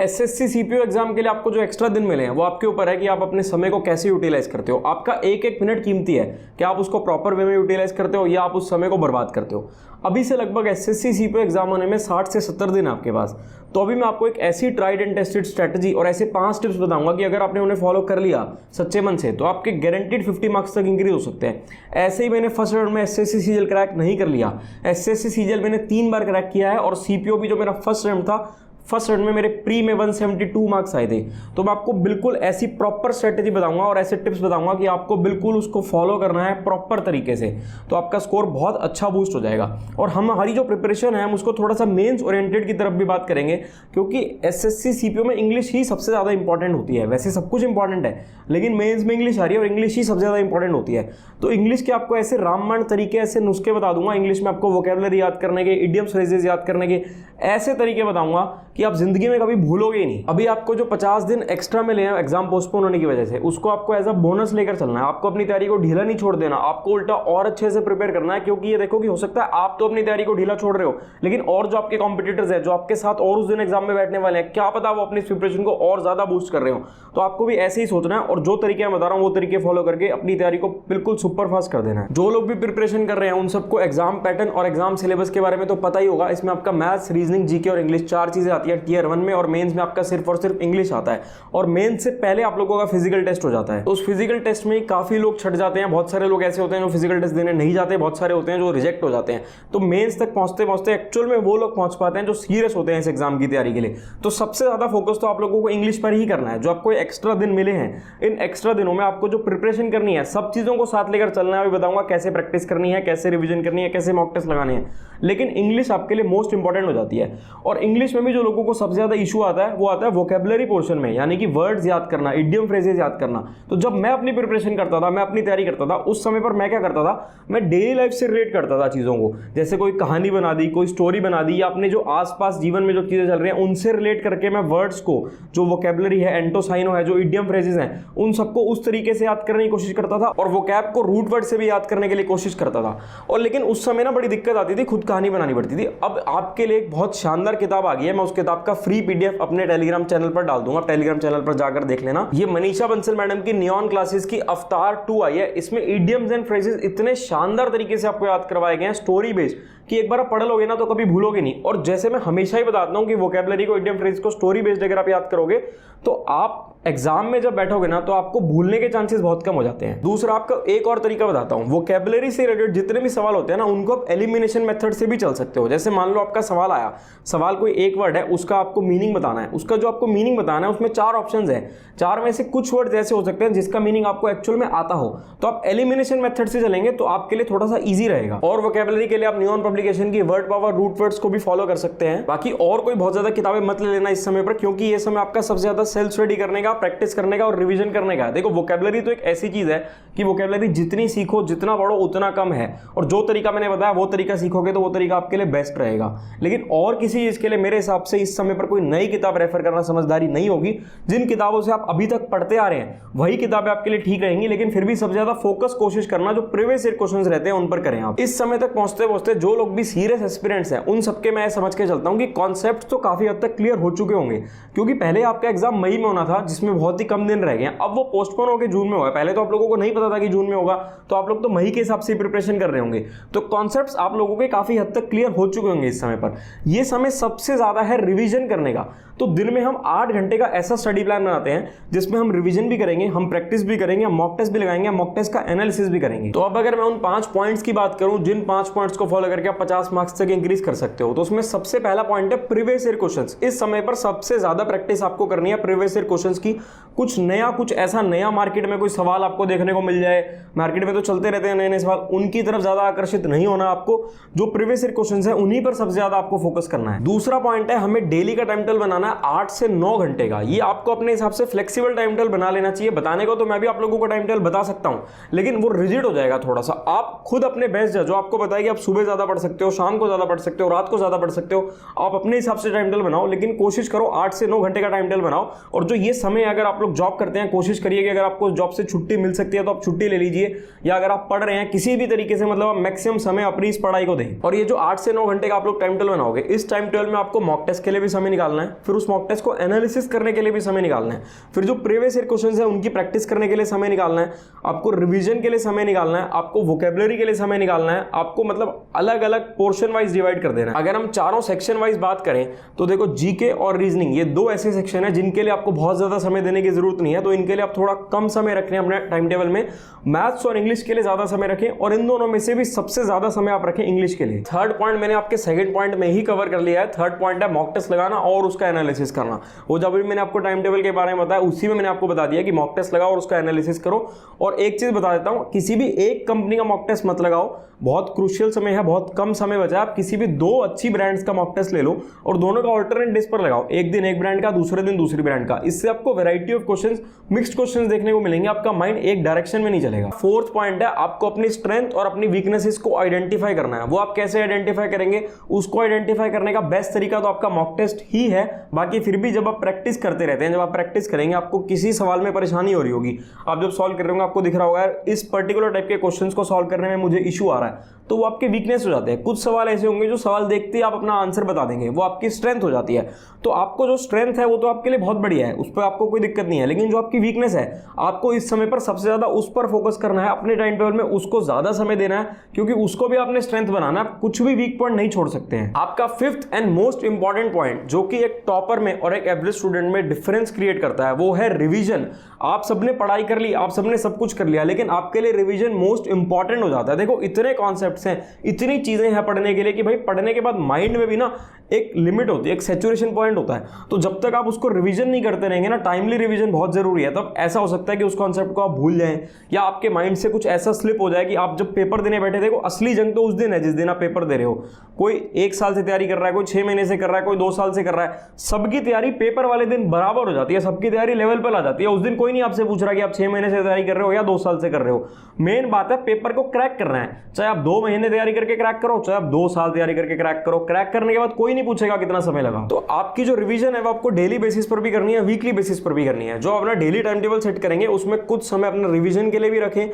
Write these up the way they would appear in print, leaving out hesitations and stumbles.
SSC CPO exam के लिए आपको जो एक्स्ट्रा दिन मिले हैं वो आपके ऊपर है कि आप अपने समय को कैसे यूटिलाइज करते हो। आपका एक एक मिनट कीमती है कि आप उसको प्रॉपर वे में यूटिलाइज करते हो या आप उस समय को बर्बाद करते हो। अभी से लगभग एसएससी सीपीओ एग्जाम होने में 60 से 70 दिन आपके पास। तो अभी मैं आपको एक ऐसी ट्राइड एंड टेस्टेड स्ट्रैटेजी और ऐसे 5 टिप्स बताऊंगा कि अगर आपने उन्हें फॉलो कर लिया सच्चे मन से तो आपके गारंटीड 50 मार्क्स तक इंक्रीज हो सकते हैं। ऐसे ही मैंने फर्स्ट राउंड में एसएससी सीजीएल क्रैक नहीं कर लिया। एसएससी सीजीएल मैंने 3 बार क्रैक किया है और सीपीओ भी जो मेरा फर्स्ट राउंड था, फर्स्ट राउंड में मेरे प्री में 172 मार्क्स आए थे। तो मैं आपको बिल्कुल ऐसी प्रॉपर स्ट्रेटेजी बताऊंगा और ऐसे टिप्स बताऊंगा कि आपको बिल्कुल उसको फॉलो करना है प्रॉपर तरीके से, तो आपका स्कोर बहुत अच्छा बूस्ट हो जाएगा। और हमारी जो प्रिपरेशन है हम उसको थोड़ा सा मेंस ओरिएंटेड की तरफ भी बात करेंगे, क्योंकि एसएससी सीपीओ में इंग्लिश ही सबसे ज़्यादा इंपॉर्टेंट होती है। वैसे सब कुछ इंपॉर्टेंट है लेकिन मेंस में इंग्लिश आ रही है और इंग्लिश ही सबसे ज़्यादा इंपॉर्टेंट होती है। तो इंग्लिश के आपको ऐसे रामबाण तरीके, ऐसे नुस्खे बता दूंगा इंग्लिश में आपको वोकैबुलरी याद करने के, इडियम्स फ्रेजेस याद करने के, ऐसे तरीके बताऊंगा कि आप जिंदगी में कभी भूलोगे ही नहीं। अभी आपको जो 50 दिन एक्स्ट्रा मिले हैं एग्जाम पोस्टपोन होने की वजह से, उसको आपको एज अ बोनस लेकर चलना है। आपको अपनी तैयारी को ढीला नहीं छोड़ देना, आपको उल्टा और अच्छे से प्रिपेयर करना है। क्योंकि ये देखो कि हो सकता है आप तो अपनी तैयारी को ढीला छोड़ रहे हो, लेकिन और जो आपके कॉम्पिटिटर्स हैं जो आपके साथ और उस दिन एग्जाम में बैठने वाले हैं, क्या पता वो अपनी प्रिपरेशन को और ज्यादा बूस्ट कर रहे हो। तो आपको भी ऐसे ही सोचना है और जो तरीके मैं बता रहा हूं वो तरीके फॉलो करके अपनी तैयारी को बिल्कुल सुपर फास्ट कर देना है। जो लोग भी प्रिपरेशन कर रहे हैं उन सबको एग्जाम पैटर्न और एग्जाम सिलेबस के बारे में तो पता ही होगा। इसमें आपका मैथ्स, रीजनिंग, जीके और इंग्लिश 4 चीजें आती है टीयर 1 में, और मेंस में आपका सिर्फ और सिर्फ इंग्लिश आता है। और मेंस से पहले आप लोगों का फिजिकल टेस्ट हो जाता है। तो उस फिजिकल टेस्ट में काफी लोग छट जाते हैं। बहुत सारे लोग ऐसे होते हैं जो फिजिकल टेस्ट देने नहीं जाते, बहुत सारे होते हैं जो रिजेक्ट हो जाते हैं। तो मेंस तक पहुंचते पहुंचते एक्चुअल में वो लोग पहुंच पाते हैं जो सीरियस होते हैं इस एग्जाम की तैयारी के लिए। तो सबसे ज्यादा फोकस तो आप लोगों को इंग्लिश पर ही करना है। जो आपको एक्स्ट्रा दिन मिले हैं, इन एक्स्ट्रा दिनों में आपको जो प्रिपरेशन करनी है, सब चीजों को साथ लेकर चलना है। अभी बताऊंगा कैसे प्रैक्टिस करनी है, कैसे रिविजन करनी है, कैसे मॉक टेस्ट लगाने हैं। लेकिन इंग्लिश आपके लिए मोस्ट इंपॉर्टेंट हो जाती है। और इंग्लिश में भी जो लोगों को सबसे ज्यादा इशू आता है वो आता है वोकैबुलरी पोर्शन में, यानी कि वर्ड्स याद करना, इडियम फ्रेजेस याद करना। तो जब मैं अपनी प्रिपरेशन करता था, मैं अपनी तैयारी करता था, उस समय पर मैं क्या करता था, मैं डेली लाइफ से रिलेट करता था चीजों को। जैसे कोई कहानी बना दी, कोई स्टोरी बना दी, या अपने जो आसपास जीवन में जो चीजें चल रही हैं उनसे रिलेट करके मैं वर्ड्स को, जो वोकैबुलरी है, एंटोसाइनो है, जो इडियम फ्रेजेस हैं, उन सबको उस तरीके से याद करने की कोशिश करता था। और वोकैब को रूट वर्ड से भी याद करने के लिए कोशिश करता था। और लेकिन उस समय ना बड़ी दिक्कत आती थी, खुद कहानी बनानी पड़ती थी। अब आपके लिए एक बहुत शानदार किताब आ गई है। मैं उस किताब का फ्री पीडीएफ अपने टेलीग्राम चैनल पर डाल दूंगा, टेलीग्राम चैनल पर जाकर देख लेना। ये मनीषा बंसल मैडम की नियॉन क्लासेस की अवतार 2 आई है। इसमें इडियम्स एंड फ्रेजेस इतने शानदार तरीके से आपको याद करवाए गए हैं, स्टोरी बेस्ड, कि एक बार आप पढ़ लोगे ना तो कभी भूलोगे नहीं। और जैसे मैं हमेशा ही बताता हूं कि वोकैबुलरी को, इडियम फ्रेज को स्टोरी बेस्ड अगर आप याद करोगे तो आप एग्जाम में जब बैठोगे ना तो आपको भूलने के चांसेस बहुत कम हो जाते हैं। दूसरा, आपका एक और तरीका बताता हूं, वोकैबुलरी से रिलेटेड जितने भी सवाल होते हैं ना उनको आप एलिमिनेशन मेथड से भी चल सकते हो। जैसे मान लो आपका सवाल आया, सवाल कोई एक वर्ड है, उसका आपको मीनिंग बताना है। उसका जो आपको मीनिंग बताना है उसमें 4 ऑप्शंस है। 4 में से कुछ वर्ड्स ऐसे हो सकते हैं जिसका मीनिंग आपको एक्चुअल में आता हो, तो आप एलिमिनेशन मेथड से चलेंगे तो आपके लिए थोड़ा सा ईजी रहेगा। और वोकैबुलरी के लिए आप नियॉन पब्लिकेशन की वर्ड पावर, रूट वर्ड्स को भी फॉलो कर सकते हैं। बाकी और कोई बहुत ज्यादा किताबें मत ले लेना इस समय पर, क्योंकि ये समय आपका सबसे ज्यादा सेल्फ स्टडी करने का, प्रैक्टिस करने का और रिवीजन करने का है। देखो, वोकैबुलरी तो एक ऐसी चीज है कि वोकैबुलरी जितनी सीखो, जितना पढ़ो, उतना कम है। और जो तरीका मैंने बताया वो तरीका सीखोगे तो वो तरीका आपके लिए बेस्ट रहेगा। लेकिन और किसी चीज के लिए मेरे हिसाब से इस समय पर कोई नई किताब रेफर करना समझदारी नहीं होगी। जिन किताबों से आप अभी तक पढ़ते आ रहे हैं वही किताबें आपके लिए ठीक रहेंगी, लेकिन फिर भी सबसे ज्यादा फोकस कोशिश करना जो प्रीवियस ईयर क्वेश्चंस रहते हैं उन पर करें आप। इस समय तक पहुंचते पहुंचते जो लोग भी सीरियस एस्पिरेंट्स हैं उन सबके मैं समझ के चलता हूं कि कॉन्सेप्ट तो काफी हद तक क्लियर हो चुके होंगे। क्योंकि पहले आपका एग्जाम मई में होना था जिसमें बहुत ही कम दिन रह गए, अब वो पोस्टपोन होकर जून में होगा। पहले तो आप लोगों को नहीं पता था कि जून में होगा, तो आप लोग तो मई के हिसाब से प्रिपरेशन कर रहे होंगे। तो कॉन्सेप्ट्स आप लोगों के काफी हद तक क्लियर हो चुके होंगे इस समय पर। यह समय सबसे ज्यादा है रिवीजन करने का। तो दिन में हम 8 घंटे का ऐसा स्टडी प्लान बनाते हैं जिसमें हम रिवीजन भी करेंगे, हम प्रैक्टिस भी करेंगे, हम मॉक टेस्ट भी लगाएंगे, मॉक टेस्ट का एनालिसिस भी करेंगे। तो अब अगर मैं उन 5 पॉइंट्स की बात करूं, जिन 5 पॉइंट्स को फॉलो करके आप 50 मार्क्स तक इंक्रीज कर सकते हो, तो उसमें सबसे पहला पॉइंट है प्रीवियस ईयर क्वेश्चंस। इस समय पर सबसे ज्यादा प्रैक्टिस आपको करनी है प्रीवियस ईयर क्वेश्चंस की। कुछ नया, कुछ ऐसा नया मार्केट में कोई सवाल आपको देखने को मिल जाए, मार्केट में तो चलते रहते हैं नए नए सवाल, उनकी तरफ ज्यादा आकर्षित नहीं होना आपको। जो प्रीवियस ईयर क्वेश्चंस है उन्हीं पर सबसे ज्यादा आपको फोकस करना है। दूसरा पॉइंट है, हमें डेली का टाइम टेबल बनाना है 8 से 9 घंटे का। ये आपको अपने हिसाब से फ्लेक्सिबल टाइम टेबल बना लेना चाहिए। बताने को तो मैं भी आप लोगों को टाइम टेबल बता सकता हूं, लेकिन वो रिजिड हो जाएगा थोड़ा सा। आप खुद अपने बेस्ट जो आपको बताएगी, आप सुबह ज्यादा पढ़ सकते हो, शाम को ज्यादा पढ़ सकते हो, रात को ज्यादा पढ़ सकते हो, आप अपने हिसाब से टाइम टेबल बनाओ। लेकिन कोशिश करो 8 से 9 घंटे का टाइम टेबल बनाओ। और जो ये समय, अगर आप लोग जॉब करते हैं, कोशिश करिए कि अगर आपको जॉब से छुट्टी मिल सकती है तो आप छुट्टी ले लीजिए, या अगर आप पढ़ रहे हैं किसी भी तरीके से, मतलब आप मैक्सिमम समय अपनी इस पढ़ाई को दें। और ये जो 8 से 9 घंटे का आप लोग टाइम टेबल बनाओगे, इस टाइम टेबल में आपको मॉक टेस्ट के लिए भी समय निकालना है, फिर उस मॉक टेस्ट को एनालिसिस करने के लिए भी समय निकालना है, फिर जो प्रीवियस ईयर क्वेश्चंस है उनकी प्रैक्टिस करने के लिए समय निकालना है, आपको रिवीजन के लिए समय निकालना है, आपको वोकेबलरी के लिए समय निकालना है, आपको मतलब अलग अलग पोर्शन वाइज डिवाइड कर देना है। अगर हम चारों सेक्शन वाइज बात करें तो देखो जीके और रीजनिंग ये दो ऐसे सेक्शन है जिनके लिए आपको बहुत ज्यादा समय देने की जरूरत नहीं है, तो इनके लिए आप थोड़ा कम समय रखें अपने टाइम टेबल में। मैथ्स और इंग्लिश के लिए ज्यादा समय रखें, और इन दोनों में से भी सबसे ज्यादा समय आप रखें इंग्लिश के लिए। थर्ड पॉइंट मैंने आपके सेकंड पॉइंट में ही कवर कर लिया है। थर्ड पॉइंट है मॉक टेस्ट लगाना और उसका एनालिसिस करना। वो जब भी मैंने आपको टाइम टेबल के बारे में बताया उसी में मैंने आपको बता दिया कि मॉक टेस्ट लगाओ और उसका एनालिसिस करो। और एक चीज बता देता हूं, किसी भी एक कंपनी का मॉक टेस्ट मत लगाओ, बहुत क्रूशियल समय है, बहुत कम समय बचा है। आप किसी भी दो अच्छी ब्रांड्स का मॉक टेस्ट ले लो और दोनों का ऑल्टरनेट डेज पर लगाओ, एक दिन एक ब्रांड का, दूसरे दिन दूसरी ब्रांड का। इससे आपको variety of questions, mixed questions देखने को मिलेंगे, आपका माइंड एक डायरेक्शन में नहीं चलेगा। फोर्थ पॉइंट है आपको अपनी स्ट्रेंथ और अपनी वीकनेसेस को आइडेंटिफाई करना है। वो आप कैसे आइडेंटिफाई करेंगे, उसको आइडेंटिफाई करने का बेस्ट तरीका तो आपका मॉक टेस्ट ही है। बाकी फिर भी जब आप प्रैक्टिस करते रहते हैं, जब आप प्रैक्टिस करेंगे, आपको किसी सवाल में परेशानी हो रही होगी, आप जब सॉल्व कर रहे होंगे आपको दिख रहा होगा यार इस पर्टिकुलर टाइप के क्वेश्चंस को सॉल्व करने में मुझे इशू आ रहा है, तो वो आपके वीकनेस हो जाते हैं। कुछ सवाल ऐसे होंगे जो सवाल देखते ही आप अपना आंसर बता देंगे, वो आपकी स्ट्रेंथ हो जाती है। तो आपको जो स्ट्रेंथ है वो तो आपके लिए बहुत बढ़िया है, उस पर आपको कोई दिक्कत नहीं है, लेकिन जो आपकी वीकनेस है आपको इस समय पर सबसे ज्यादा उस पर फोकस करना है, अपने टाइम टेबल में उसको ज्यादा समय देना है, क्योंकि उसको भी आपने स्ट्रेंथ बनाना है। कुछ भी वीक पॉइंट नहीं छोड़ सकते हैं। आपका fifth and most important point जो कि एक टॉपर में और एक एवरेज स्टूडेंट में डिफरेंस क्रिएट करता है वो है रिवीजन। आप सबने पढ़ाई कर ली, आप सबने सब कुछ कर लिया, लेकिन आपके लिए रिवीजन मोस्ट इंपॉर्टेंट हो जाता है। देखो इतने कॉन्सेप्ट्स हैं, इतनी चीजें हैं पढ़ने के लिए कि भाई पढ़ने के बाद माइंड में भी ना एक लिमिट होती है, एक सैचुरेशन पॉइंट होता है। तो जब तक आप उसको रिवीजन नहीं करते रहेंगे ना, टाइमली रिवीजन बहुत जरूरी है। तब ऐसा हो सकता है कि उस कॉन्सेप्ट को आप भूल जाएं, या आपके माइंड से कुछ ऐसा स्लिप हो जाए कि आप जब पेपर देने बैठे, देखो असली जंग तो उस दिन है जिस दिन आप पेपर दे रहे हो। कोई 1 साल से तैयारी कर रहा है, कोई 6 महीने से कर रहा है, कोई 2 साल से कर रहा है, सबकी तैयारी पेपर वाले दिन बराबर हो जाती है, सबकी तैयारी लेवल पर आ जाती है। उस दिन कोई नहीं आपसे पूछ रहा कि आप 6 महीने से तैयारी कर रहे हो या 2 साल से कर रहे हो। मेन बात है पेपर को क्रैक करना है, चाहे आप 2 महीने तैयारी करके क्रैक करो, चाहे आप 2 साल तैयारी करके क्रैक करो। क्रैक करने के बाद कोई नहीं पूछेगा कितना समय लगा। तो आपकी जो रिवीजन है वो आपको डेली बेसिस पर भी करनी है, वीकली बेसिस पर भी करनी है। जो अपना डेली टाइम टेबल सेट करेंगे उसमें कुछ समय अपना रिवीजन के लिए भी रखें,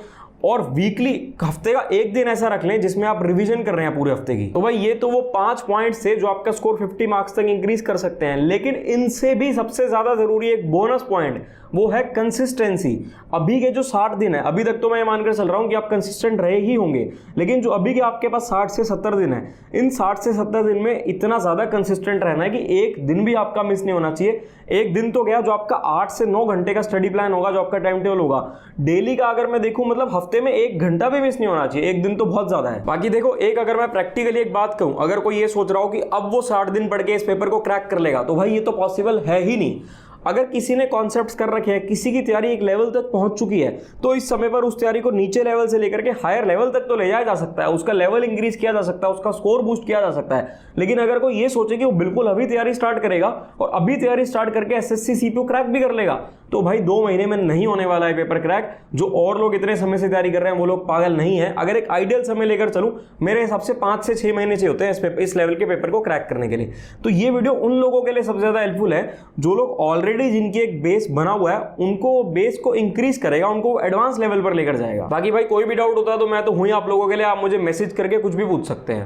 और वीकली हफ्ते का एक दिन ऐसा रख लें जिसमें आप रिवीजन कर रहे हैं पूरे हफ्ते की। तो भाई ये तो वो 5 पॉइंट्स थे जो आपका स्कोर 50 मार्क्स तक इंक्रीज कर सकते हैं। लेकिन इनसे भी सबसे ज्यादा जरूरी एक बोनस पॉइंट वो है कंसिस्टेंसी। अभी के जो 60 दिन है, अभी तक तो मैं मानकर चल रहा हूं कि आप कंसिस्टेंट रहे ही होंगे, लेकिन जो अभी के आपके पास 60 से 70 दिन है, इन 60 से 70 दिन में इतना ज्यादा कंसिस्टेंट रहना है कि एक दिन भी आपका मिस नहीं होना चाहिए। एक दिन तो गया जो आपका 8 से 9 घंटे का स्टडी प्लान होगा, जो आपका टाइम टेबल होगा डेली का, अगर मैं देखूं मतलब हफ्ते में 1 घंटा भी मिस नहीं होना चाहिए। एक दिन तो बहुत ज्यादा है। बाकी देखो एक अगर मैं प्रैक्टिकली एक बात कहूं, अगर कोई ये सोच रहा हो कि अब वो 60 दिन पढ़ के इस पेपर को क्रैक कर लेगा, तो भाई ये तो पॉसिबल है ही नहीं। अगर किसी ने कॉन्सेप्ट्स कर रखे हैं, किसी की तैयारी एक लेवल तक पहुंच चुकी है, तो इस समय पर उस तैयारी को नीचे लेवल से लेकर के हायर लेवल तक तो ले जाया जा सकता है, उसका लेवल इंक्रीज किया जा सकता है, उसका स्कोर बूस्ट किया जा सकता है। लेकिन अगर कोई ये सोचे कि वो बिल्कुल अभी तैयारी स्टार्ट करेगा और अभी तैयारी स्टार्ट करके एसएससी सीपीयू क्रैक भी कर लेगा, तो भाई 2 महीने में नहीं होने वाला है पेपर क्रैक। जो और लोग इतने समय से तैयारी कर रहे हैं वो लोग पागल नहीं है। अगर एक आइडियल समय लेकर चलूं, मेरे हिसाब से 5 से 6 महीने से होते हैं इस लेवल के पेपर को क्रैक करने के लिए। तो ये वीडियो उन लोगों के लिए सबसे ज्यादा हेल्पफुल है जो लोग ऑलरेडी, जिनकी एक बेस बना हुआ है, उनको बेस को इंक्रीज करेगा, उनको एडवांस लेवल पर लेकर जाएगा। बाकी भाई कोई भी डाउट होता है तो मैं तो हूं आप लोगों के लिए, आप मुझे मैसेज करके कुछ भी पूछ सकते हैं।